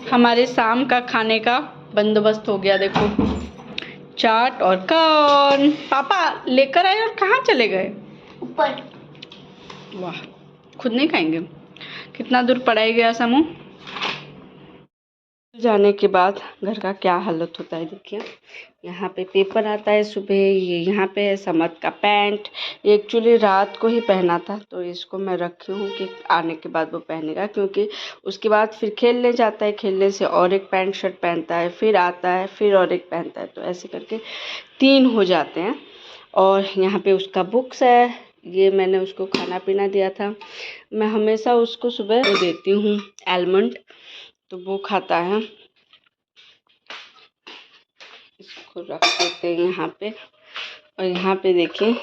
हमारे शाम का खाने का बंदोबस्त हो गया। देखो चाट और कॉर्न। पापा लेकर आए और कहाँ चले गए? ऊपर। वाह, खुद नहीं खाएंगे? कितना दूर पढ़ाई गया समूह। जाने के बाद घर का क्या हालत होता है देखिए। यहाँ पे पेपर आता है सुबह। ये यहाँ पे है समत का पैंट। ये एक्चुअली रात को ही पहना था, तो इसको मैं रखी हूँ कि आने के बाद वो पहनेगा, क्योंकि उसके बाद फिर खेलने जाता है। खेलने से और एक पैंट शर्ट पहनता है, फिर आता है, फिर और एक पहनता है, तो ऐसे करके 3 हो जाते हैं। और यहाँ पे उसका बुक्स है। ये मैंने उसको खाना पीना दिया था। मैं हमेशा उसको सुबह देती हूँ आलमंड, तो वो खाता है। इसको रख देते हैं यहाँ पे। और यहाँ पे देखिए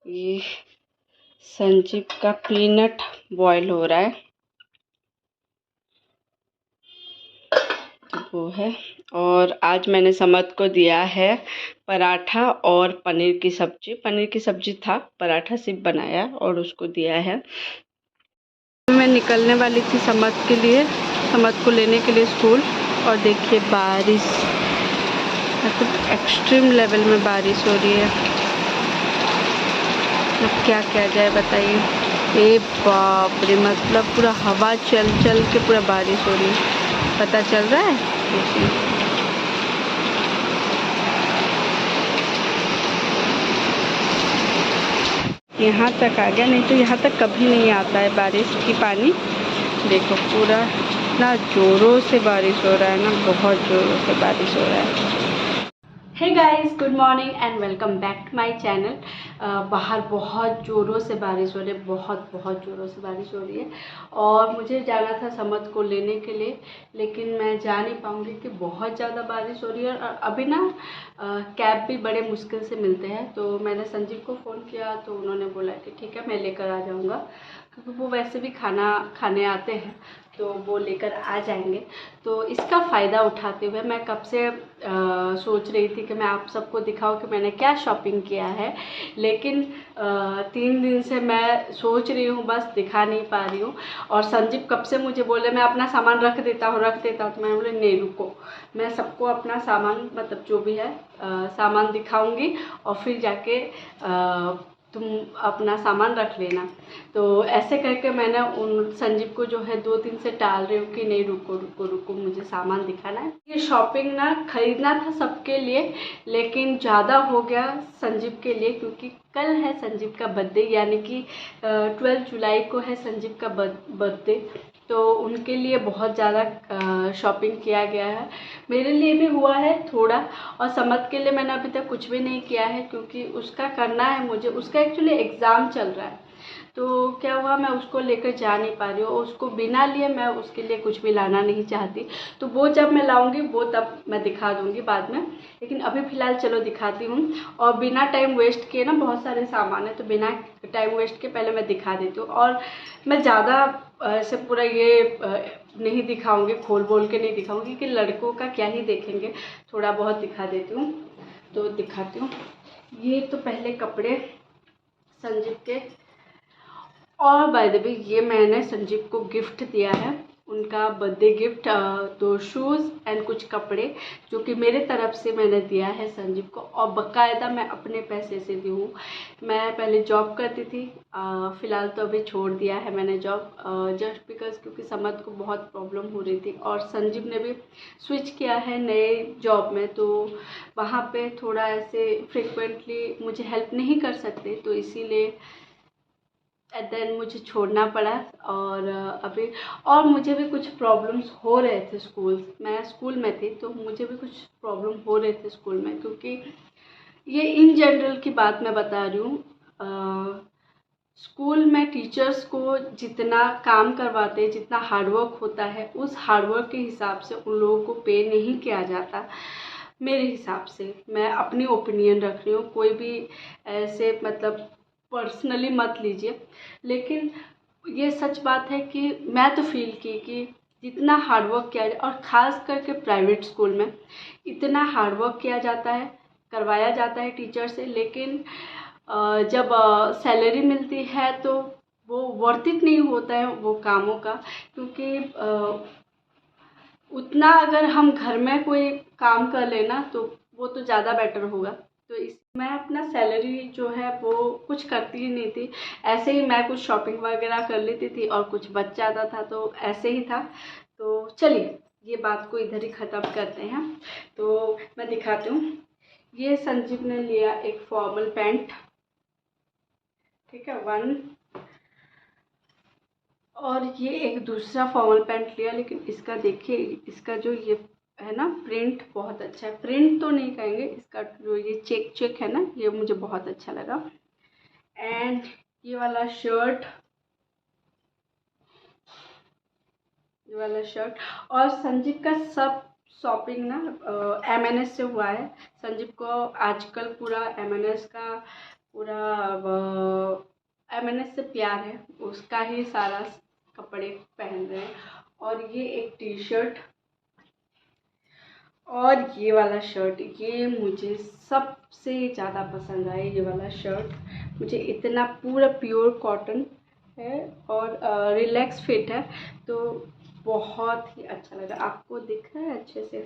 ये संजीव का पीनट बॉईल हो रहा है, तो वो है। और आज मैंने समत को दिया है पराठा और पनीर की सब्जी। पनीर की सब्जी था, पराठा सिर्फ बनाया और उसको दिया है। मैं निकलने वाली थी समत के लिए, समत को लेने के लिए स्कूल। और देखिए बारिश, मतलब एक्सट्रीम लेवल में बारिश हो रही है। अब क्या किया जाए बताइए। ए बाप रे, मतलब पूरा हवा चल चल के पूरा बारिश हो रही है। पता चल रहा है देखिए। यहाँ तक आ गया, नहीं तो यहाँ तक कभी नहीं आता है बारिश की पानी। देखो पूरा इतना ज़ोरों से बारिश हो रहा है ना, बहुत ज़ोरों से बारिश हो रहा है। Hey guys, good morning and welcome back to my channel. बाहर बहुत ज़ोरों से बारिश हो रही है, बहुत ज़ोरों से बारिश हो रही है। और मुझे जाना था समत को लेने के लिए, लेकिन मैं जा नहीं पाऊँगी कि बहुत ज़्यादा बारिश हो रही है। और अभी ना कैब भी बड़े मुश्किल से मिलते हैं। तो मैंने संजीव को फ़ोन किया, तो उन्होंने बोला कि ठीक है मैं लेकर आ जाऊँगा, क्योंकि वो वैसे भी खाना खाने आते हैं, तो वो लेकर आ जाएंगे। तो इसका फ़ायदा उठाते हुए मैं कब से सोच रही थी कि मैं आप सबको दिखाऊं कि मैंने क्या शॉपिंग किया है, लेकिन 3 दिन से मैं सोच रही हूँ, बस दिखा नहीं पा रही हूँ। और संजीव कब से मुझे बोले मैं अपना सामान रख देता हूँ, तो मैं बोले नहीं रुको, मैं सबको अपना सामान, मतलब जो भी है सामान दिखाऊंगी और फिर जाके तुम अपना सामान रख लेना। तो ऐसे करके मैंने उन संजीव को जो है 2 दिन से टाल रही हूँ कि नहीं रुको रुको रुको, मुझे सामान दिखाना है। ये शॉपिंग ना खरीदना था सबके लिए, लेकिन ज़्यादा हो गया संजीव के लिए, क्योंकि कल है संजीव का बर्थडे, यानी कि 12 जुलाई को है संजीव का बर्थडे। तो उनके लिए बहुत ज़्यादा शॉपिंग किया गया है। मेरे लिए भी हुआ है थोड़ा, और समत के लिए मैंने अभी तक कुछ भी नहीं किया है, क्योंकि उसका करना है मुझे। उसका एक्चुअली एग्ज़ाम चल रहा है, तो क्या हुआ मैं उसको लेकर जा नहीं पा रही हूँ। उसको बिना लिए मैं उसके लिए कुछ भी लाना नहीं चाहती। तो वो जब मैं लाऊंगी वो तब मैं दिखा दूंगी बाद में, लेकिन अभी फ़िलहाल चलो दिखाती हूँ। और बिना टाइम वेस्ट किए ना, बहुत सारे सामान है, तो बिना टाइम वेस्ट के पहले मैं दिखा देती हूँ। और मैं ज़्यादा ऐसे पूरा ये नहीं दिखाऊंगी, खोल बोल के नहीं दिखाऊंगी, कि लड़कों का क्या ही देखेंगे, थोड़ा बहुत दिखा देती हूँ। तो दिखाती हूँ। ये तो पहले कपड़े संजीव के। और बाय द वे ये मैंने संजीव को गिफ्ट दिया है, उनका बर्थडे गिफ्ट, 2 शूज़ एंड कुछ कपड़े, जो कि मेरे तरफ से मैंने दिया है संजीव को। और बाकायदा मैं अपने पैसे से दी हूँ। मैं पहले जॉब करती थी, फ़िलहाल तो अभी छोड़ दिया है मैंने जॉब, जस्ट बिकॉज क्योंकि समझ को बहुत प्रॉब्लम हो रही थी। और संजीव ने भी स्विच किया है नए जॉब में, तो वहाँ पे थोड़ा ऐसे फ्रिक्वेंटली मुझे हेल्प नहीं कर सकते, तो इसीलिए एट द एंड मुझे छोड़ना पड़ा। और अभी और मुझे भी कुछ प्रॉब्लम्स हो रहे थे स्कूल, मैं स्कूल में थी, तो मुझे भी कुछ प्रॉब्लम हो रहे थे स्कूल में, क्योंकि ये इन जनरल की बात मैं बता रही हूँ। स्कूल में टीचर्स को जितना काम करवाते हैं, जितना हार्डवर्क होता है, उस हार्डवर्क के हिसाब से उन लोगों को पे नहीं किया जाता मेरे हिसाब से। मैं अपनी ओपिनियन रख रही हूँ, कोई भी ऐसे मतलब पर्सनली मत लीजिए, लेकिन ये सच बात है कि मैं तो फील की कि जितना हार्डवर्क किया जाए, और ख़ास करके प्राइवेट स्कूल में इतना हार्डवर्क किया जाता है, करवाया जाता है टीचर से, लेकिन जब सैलरी मिलती है तो वो वर्थ इट नहीं होता है वो कामों का, क्योंकि उतना अगर हम घर में कोई काम कर लेना तो वो तो ज़्यादा बेटर होगा। तो इस मैं अपना सैलरी जो है वो कुछ करती ही नहीं थी, ऐसे ही मैं कुछ शॉपिंग वगैरह कर लेती थी और कुछ बच जाता था, तो ऐसे ही था। तो चलिए ये बात को इधर ही ख़त्म करते हैं। तो मैं दिखाती हूँ, ये संजीव ने लिया एक फॉर्मल पैंट, ठीक है, वन, और ये एक दूसरा फॉर्मल पैंट लिया, लेकिन इसका देखिए, इसका जो ये है ना प्रिंट बहुत अच्छा है। प्रिंट तो नहीं कहेंगे, इसका जो ये चेक चेक है ना, ये मुझे बहुत अच्छा लगा। एंड ये वाला शर्ट, ये वाला शर्ट। और संजीव का सब शॉपिंग ना एमएनएस से हुआ है। संजीव को आजकल पूरा एमएनएस का पूरा एमएनएस से प्यार है, उसका ही सारा कपड़े पहन रहे हैं। और ये एक टी शर्ट और ये वाला शर्ट, ये मुझे सबसे ज़्यादा पसंद आया। ये वाला शर्ट मुझे इतना पूरा प्योर कॉटन है और रिलैक्स फिट है, तो बहुत ही अच्छा लगा। आपको दिख रहा है अच्छे से,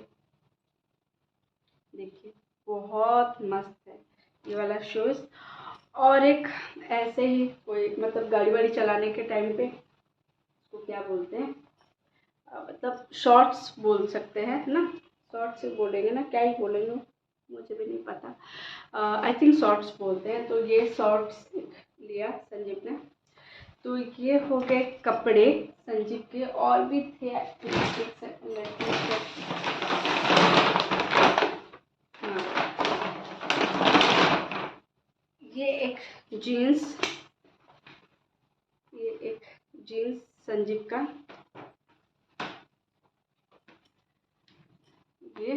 देखिए बहुत मस्त है ये वाला शूज़। और एक ऐसे ही कोई मतलब गाड़ी वाड़ी चलाने के टाइम पे, इसको क्या बोलते हैं, मतलब शॉर्ट्स बोल सकते हैं ना, शॉर्ट्स से बोलेंगे ना, क्या ही बोलेंगे मुझे भी नहीं पता, आई थिंक शॉर्ट्स बोलते हैं। तो ये शॉर्ट्स लिया संजीव ने। तो ये हो गए कपड़े संजीव के, और भी थे, एक सेकंड, ये एक जीन्स, ये एक जीन्स संजीव का, ये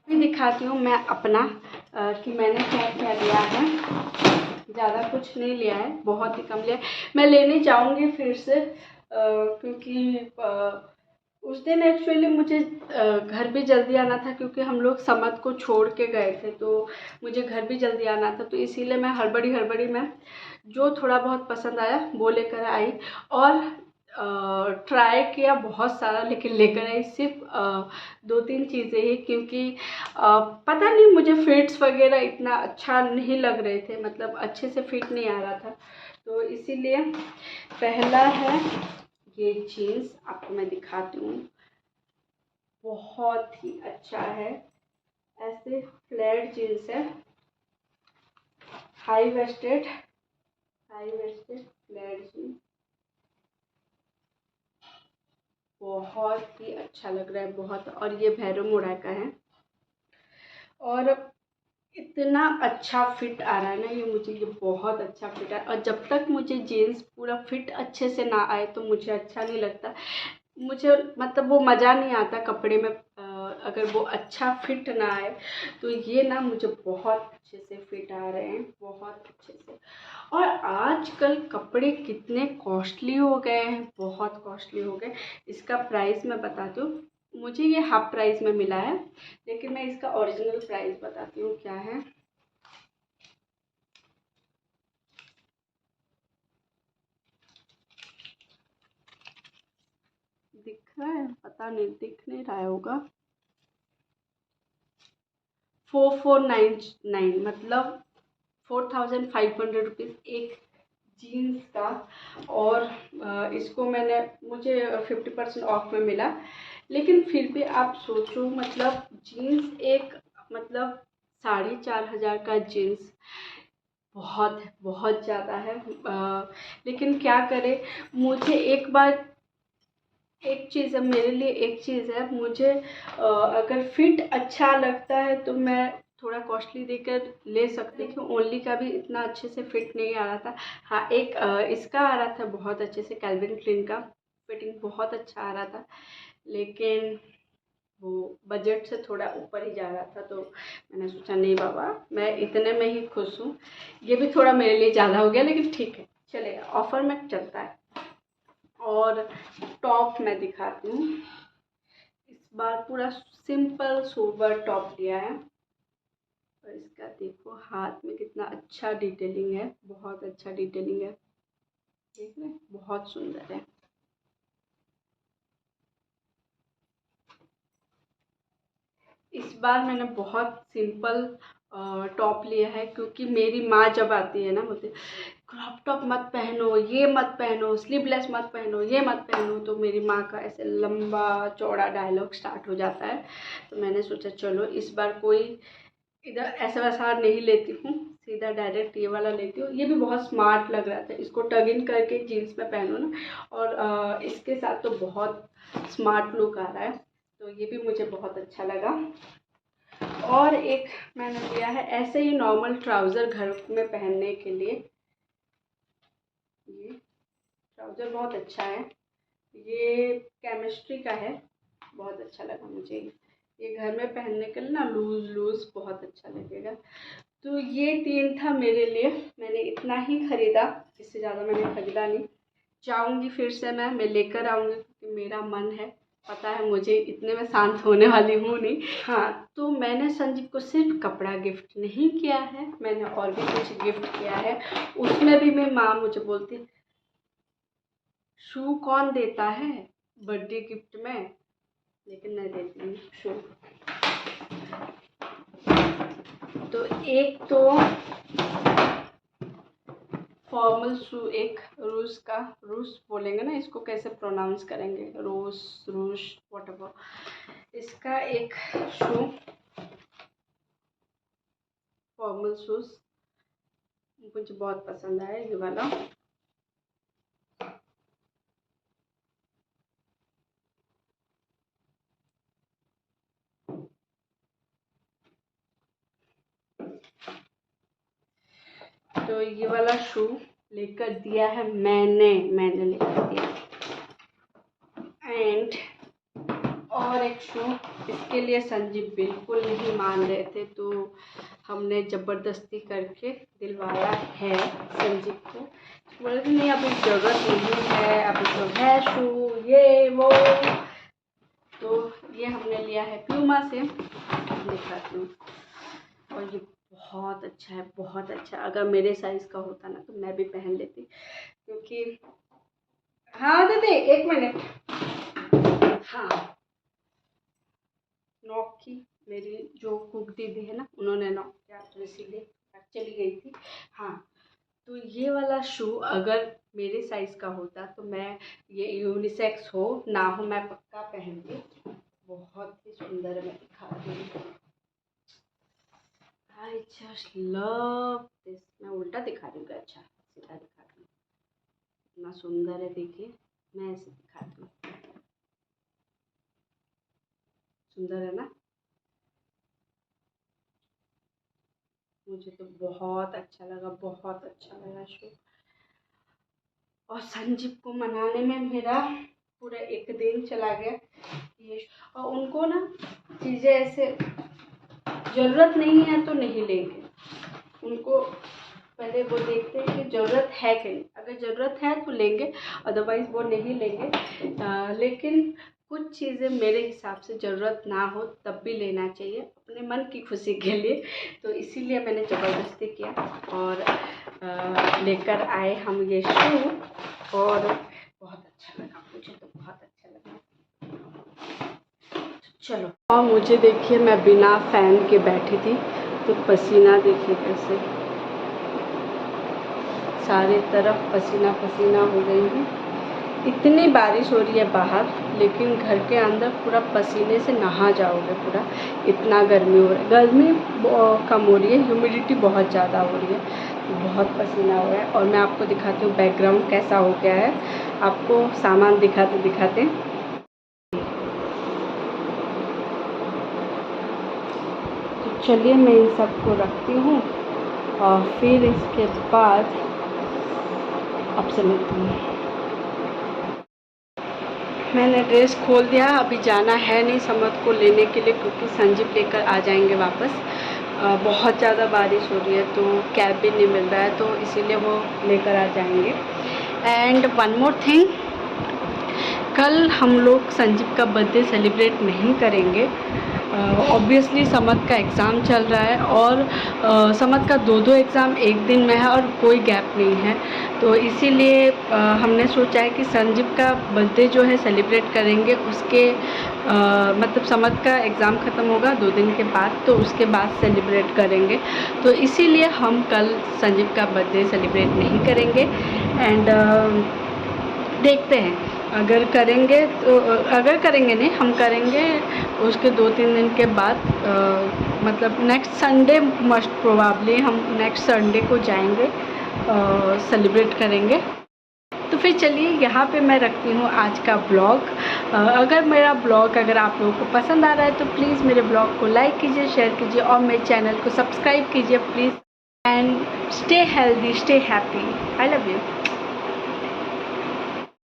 भी दिखाती हूँ मैं अपना कि मैंने क्या क्या लिया है। ज़्यादा कुछ नहीं लिया है, बहुत ही कम लिया है। मैं लेने जाऊँगी फिर से, क्योंकि उस दिन एक्चुअली मुझे घर भी जल्दी आना था, क्योंकि हम लोग समद को छोड़ के गए थे, तो मुझे घर भी जल्दी आना था। तो इसीलिए मैं हड़बड़ी हड़बड़ी में जो थोड़ा बहुत पसंद आया वो लेकर आई, और ट्राई किया बहुत सारा, लेकिन लेकर आई सिर्फ 2-3 चीज़ें ही, क्योंकि पता नहीं मुझे फिट्स वगैरह इतना अच्छा नहीं लग रहे थे, मतलब अच्छे से फिट नहीं आ रहा था। तो इसीलिए पहला है ये जीन्स, आपको मैं दिखाती हूँ, बहुत ही अच्छा है। ऐसे फ्लैट जीन्स है, हाई वेस्टेड फ्लैट जीन्स, बहुत ही अच्छा लग रहा है बहुत। और ये भैरव मोड़ा का है, और इतना अच्छा फिट आ रहा है ना, ये मुझे ये बहुत अच्छा फिट है। और जब तक मुझे जीन्स पूरा फिट अच्छे से ना आए तो मुझे अच्छा नहीं लगता, मुझे मतलब वो मज़ा नहीं आता कपड़े में, अगर वो अच्छा फिट ना आए। तो ये ना मुझे बहुत अच्छे से फिट आ रहे हैं, बहुत अच्छे से। और आजकल कपड़े कितने कॉस्टली हो गए हैं, बहुत कॉस्टली हो गए। इसका प्राइस मैं बताती हूँ, मुझे ये हाफ प्राइस में मिला है, लेकिन मैं इसका ओरिजिनल प्राइस बताती हूँ क्या है। दिख रहा है, पता नहीं दिख नहीं रहा होगा, 4499, मतलब 4500 रुपीज़ एक जीन्स का। और इसको मुझे 50% ऑफ में मिला। लेकिन फिर भी आप सोचो, मतलब जीन्स एक, मतलब 4500 का जीन्स बहुत बहुत ज़्यादा है। लेकिन क्या करें, मुझे एक बार एक चीज़ है, मेरे लिए एक चीज़ है, मुझे अगर फिट अच्छा लगता है तो मैं थोड़ा कॉस्टली देकर ले सकती हूँ। ओनली का भी इतना अच्छे से फिट नहीं आ रहा था। हाँ, एक इसका आ रहा था बहुत अच्छे से, कैल्विन क्लीन का फिटिंग बहुत अच्छा आ रहा था, लेकिन वो बजट से थोड़ा ऊपर ही जा रहा था। तो मैंने सोचा नहीं बाबा, मैं इतने में ही खुश हूँ। ये भी थोड़ा मेरे लिए ज़्यादा हो गया, लेकिन ठीक है, चलेगा, ऑफर में चलता है। और टॉप मैं दिखाती हूँ, इस बार पूरा सिंपल सोबर टॉप लिया है। और इसका देखो हाथ में कितना अच्छा डिटेलिंग है, बहुत अच्छा डिटेलिंग है, देख रहे हैं, बहुत सुंदर है। इस बार मैंने बहुत सिंपल टॉप लिया है, क्योंकि मेरी माँ जब आती है ना मुझे क्रॉप टॉप मत पहनो, ये मत पहनो, स्लीवलेस मत पहनो, ये मत पहनो, तो मेरी माँ का ऐसे लंबा चौड़ा डायलॉग स्टार्ट हो जाता है। तो मैंने सोचा चलो इस बार कोई इधर ऐसा वैसा नहीं लेती हूँ, सीधा डायरेक्ट ये वाला लेती हूँ। ये भी बहुत स्मार्ट लग रहा था, इसको टग इन करके जीन्स में पहनो ना, और इसके साथ तो बहुत स्मार्ट लुक आ रहा है, तो ये भी मुझे बहुत अच्छा लगा। और एक मैंने लिया है ऐसे ही नॉर्मल ट्राउज़र घर में पहनने के लिए। ये ट्राउज़र बहुत अच्छा है, ये केमिस्ट्री का है, बहुत अच्छा लगा मुझे। ये घर में पहनने के लिए ना लूज़ बहुत अच्छा लगेगा। तो ये 3 था मेरे लिए, मैंने इतना ही ख़रीदा, इससे ज़्यादा मैंने ख़रीदा नहीं। जाऊँगी फिर से मैं लेकर आऊँगी, क्योंकि मेरा मन है, पता है मुझे, इतने में शांत होने वाली हूँ नहीं। हाँ, तो मैंने संजीव को सिर्फ कपड़ा गिफ्ट नहीं किया है, मैंने और भी कुछ गिफ्ट किया है। उसमें भी मेरी माँ मुझे बोलती शू कौन देता है बर्थडे गिफ्ट में, लेकिन मैं देती हूँ शू। तो एक तो फॉर्मल शू, एक रूस बोलेंगे ना इसको, कैसे प्रोनाउंस करेंगे, रूस व्हाटएवर, इसका एक शू फॉर्मल शूज मुझे बहुत पसंद आया, ये वाला। तो ये वाला शू लेकर दिया है मैंने लेकर दिया। एंड और एक शू, इसके लिए संजीव बिल्कुल नहीं मान रहे थे, तो हमने ज़बरदस्ती करके दिलवाया है संजीव को। बोले थे नहीं अभी ज़रूरत नहीं है, अभी तो है शू ये वो। तो ये हमने लिया है प्यूमा से, दिखाती हूँ। और ये बहुत अच्छा है, बहुत अच्छा। अगर मेरे साइज़ का होता ना तो मैं भी पहन लेती, क्योंकि हाँ दीदी एक मिनट, हाँ नॉक की, मेरी जो कुक दीदी है ना उन्होंने नॉक किया, तो इसीलिए चली गई थी। हाँ, तो ये वाला शू अगर मेरे साइज़ का होता तो मैं, ये यूनिसेक्स हो ना हो, मैं पक्का पहनती। बहुत ही सुंदर है, मैं दिखाती हूँ। I just love this. मैं उल्टा दिखा रही हूँ, अच्छा सीधा दिखा रही हूँ, इतना सुंदर है, देखिए मैं ऐसे दिखाती हूँ, सुंदर है ना। मुझे तो बहुत अच्छा लगा, बहुत अच्छा लगा शू। और संजीव को मनाने में मेरा पूरा एक दिन चला गया। ये और उनको ना चीज़ें ऐसे ज़रूरत नहीं है तो नहीं लेंगे, उनको पहले वो देखते हैं कि ज़रूरत है कि नहीं, अगर ज़रूरत है तो लेंगे, अदरवाइज़ वो नहीं लेंगे। लेकिन कुछ चीज़ें मेरे हिसाब से ज़रूरत ना हो तब भी लेना चाहिए, अपने मन की खुशी के लिए। तो इसीलिए मैंने ज़बरदस्ती किया और लेकर आए हम ये शू, और बहुत अच्छा लगा मुझे, तो बहुत अच्छा लगा। चलो, और मुझे देखिए मैं बिना फ़ैन के बैठी थी, तो पसीना देखिए कैसे, सारे तरफ पसीना पसीना हो गई हूँ। इतनी बारिश हो रही है बाहर, लेकिन घर के अंदर पूरा पसीने से नहा जाओगे पूरा, इतना गर्मी हो रहा है। गर्मी कम हो रही है, ह्यूमिडिटी बहुत ज़्यादा हो रही है, तो बहुत पसीना हो रहा है। और मैं आपको दिखाती हूँ बैकग्राउंड कैसा हो गया है, आपको सामान दिखाते दिखाते। तो चलिए मैं इन सबको रखती हूँ और फिर इसके बाद आपसे मिलती हूँ। मैंने ड्रेस खोल दिया, अभी जाना है नहीं समद को लेने के लिए, क्योंकि संजीव लेकर आ जाएंगे वापस। बहुत ज़्यादा बारिश हो रही है तो कैब भी नहीं मिल रहा है, तो इसीलिए वो लेकर आ जाएंगे। एंड वन मोर थिंग, कल हम लोग संजीव का बर्थडे सेलिब्रेट नहीं करेंगे, ऑब्वियसली समत का एग्ज़ाम चल रहा है और समत का दो एग्ज़ाम एक दिन में है और कोई गैप नहीं है। तो इसीलिए हमने सोचा है कि संजीव का बर्थडे जो है सेलिब्रेट करेंगे उसके मतलब समत का एग्ज़ाम ख़त्म होगा 2 दिन के बाद, तो उसके बाद सेलिब्रेट करेंगे। तो इसीलिए हम कल संजीव का बर्थडे सेलिब्रेट नहीं करेंगे। एंड देखते हैं अगर करेंगे तो, अगर करेंगे नहीं, हम करेंगे उसके 2-3 दिन के बाद, मतलब नेक्स्ट संडे मोस्ट प्रोबेबली हम नेक्स्ट संडे को जाएंगे, सेलिब्रेट करेंगे। तो फिर चलिए यहाँ पे मैं रखती हूँ आज का ब्लॉग। अगर मेरा ब्लॉग अगर आप लोगों को पसंद आ रहा है तो प्लीज़ मेरे ब्लॉग को लाइक कीजिए, शेयर कीजिए और मेरे चैनल को सब्सक्राइब कीजिए please. And stay healthy, stay happy. I love you.